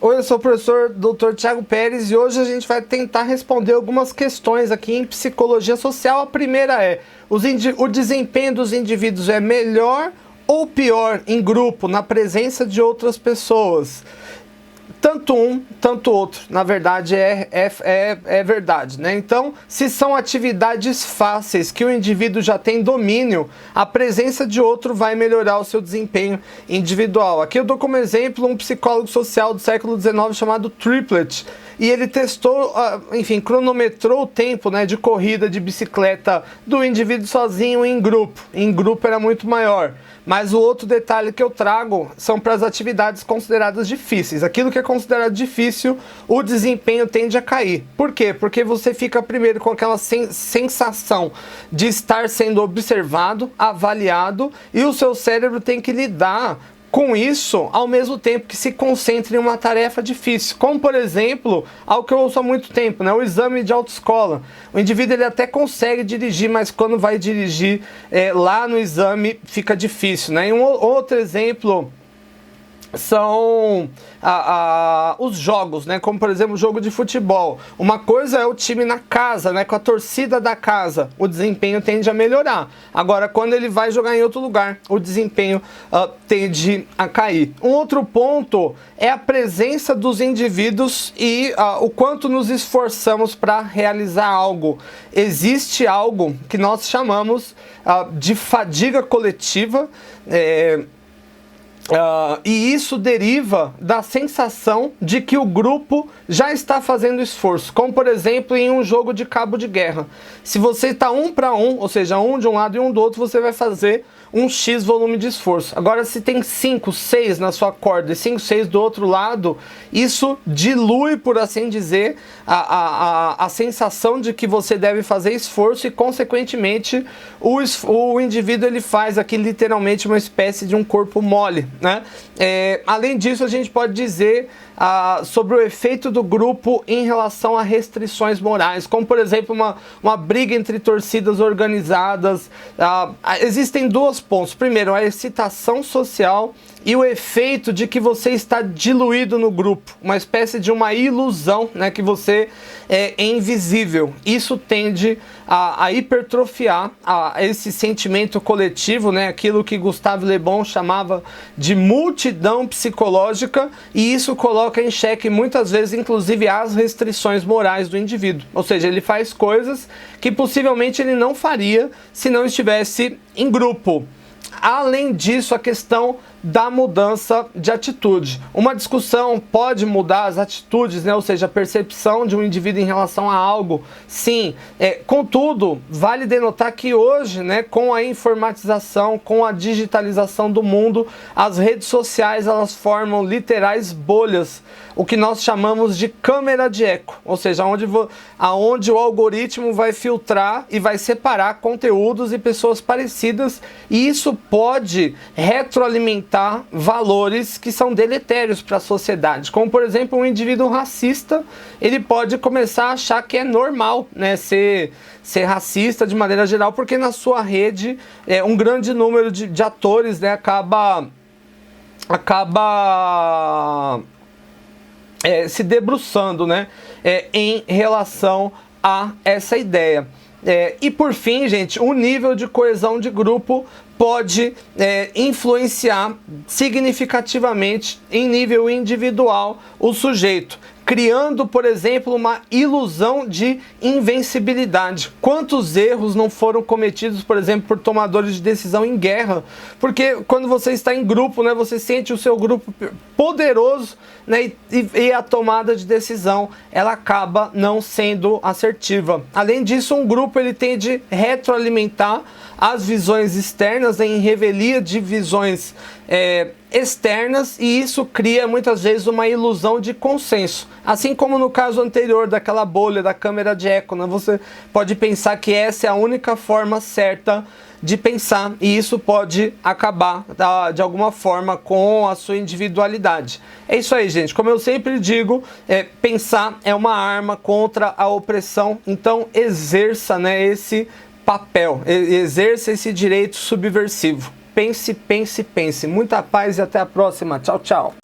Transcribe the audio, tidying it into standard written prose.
Oi, eu sou o professor Dr. Thiago Pérez e hoje a gente vai tentar responder algumas questões aqui em psicologia social. A primeira é, o desempenho dos indivíduos é melhor ou pior em grupo, na presença de outras pessoas? Tanto um, tanto outro, na verdade é verdade, né? Então, se são atividades fáceis que o indivíduo já tem domínio, a presença de outro vai melhorar o seu desempenho individual. Aqui eu dou como exemplo um psicólogo social do século XIX chamado Triplett, e ele testou, enfim, cronometrou o tempo, né, de corrida de bicicleta do indivíduo sozinho e em grupo. Em grupo era muito maior. Mas o outro detalhe que eu trago são para as atividades consideradas difíceis. Aquilo que é considerado difícil, o desempenho tende a cair. Por quê? Porque você fica primeiro com aquela sensação de estar sendo observado, avaliado, e o seu cérebro tem que lidar com isso, ao mesmo tempo que se concentra em uma tarefa difícil, como por exemplo, algo que eu ouço há muito tempo, né? O exame de autoescola. O indivíduo ele até consegue dirigir, mas quando vai dirigir lá no exame fica difícil, né? E um outro exemplo são os jogos, né? Como por exemplo o jogo de futebol. Uma coisa é o time na casa, né? Com a torcida da casa, o desempenho tende a melhorar. Agora, quando ele vai jogar em outro lugar, o desempenho tende a cair. Um outro ponto é a presença dos indivíduos e o quanto nos esforçamos para realizar algo. Existe algo que nós chamamos de fadiga coletiva, e isso deriva da sensação de que o grupo já está fazendo esforço, como por exemplo em um jogo de cabo de guerra. Se você está 1 para 1, ou seja, um de um lado e um do outro, você vai fazer um X volume de esforço. Agora, se tem 5, 6 na sua corda e 5, 6 do outro lado, isso dilui, por assim dizer, a sensação de que você deve fazer esforço e, consequentemente, o indivíduo ele faz aqui literalmente uma espécie de um corpo mole, né? Além disso, a gente pode dizer sobre o efeito do grupo em relação a restrições morais, como por exemplo uma briga entre torcidas organizadas. Existem dois pontos. Primeiro, a excitação social e o efeito de que você está diluído no grupo, uma espécie de uma ilusão, né, que você é invisível. Isso tende a hipertrofiar esse sentimento coletivo, né, aquilo que Gustave Le Bon chamava de multidão psicológica, e isso coloca em xeque muitas vezes inclusive as restrições morais do indivíduo. Ou seja, ele faz coisas que possivelmente ele não faria se não estivesse em grupo. Além disso, a questão da mudança de atitude. Uma discussão pode mudar as atitudes, né? Ou seja, a percepção de um indivíduo em relação a algo, sim. Contudo, vale denotar que hoje, né, com a informatização, com a digitalização do mundo, as redes sociais elas formam literais bolhas, o que nós chamamos de câmera de eco, ou seja, aonde o algoritmo vai filtrar e vai separar conteúdos e pessoas parecidas, e isso pode retroalimentar valores que são deletérios para a sociedade, como por exemplo um indivíduo racista, ele pode começar a achar que é normal, né, ser racista de maneira geral, porque na sua rede um grande número de atores, né, acaba se debruçando, né, em relação a essa ideia. E por fim, gente, o nível de coesão de grupo pode influenciar significativamente em nível individual o sujeito, criando, por exemplo, uma ilusão de invencibilidade. Quantos erros não foram cometidos, por exemplo, por tomadores de decisão em guerra? Porque quando você está em grupo, né, você sente o seu grupo poderoso, né, e a tomada de decisão ela acaba não sendo assertiva. Além disso, um grupo ele tende a retroalimentar as visões externas, né, em revelia de visões externas, e isso cria muitas vezes uma ilusão de consenso. Assim como no caso anterior daquela bolha da câmera de eco, né? Você pode pensar que essa é a única forma certa de pensar, e isso pode acabar de alguma forma com a sua individualidade. É isso aí, gente. Como eu sempre digo, pensar é uma arma contra a opressão, então exerça, né, esse papel, exerça esse direito subversivo. Pense, pense, pense. Muita paz e até a próxima. Tchau, tchau.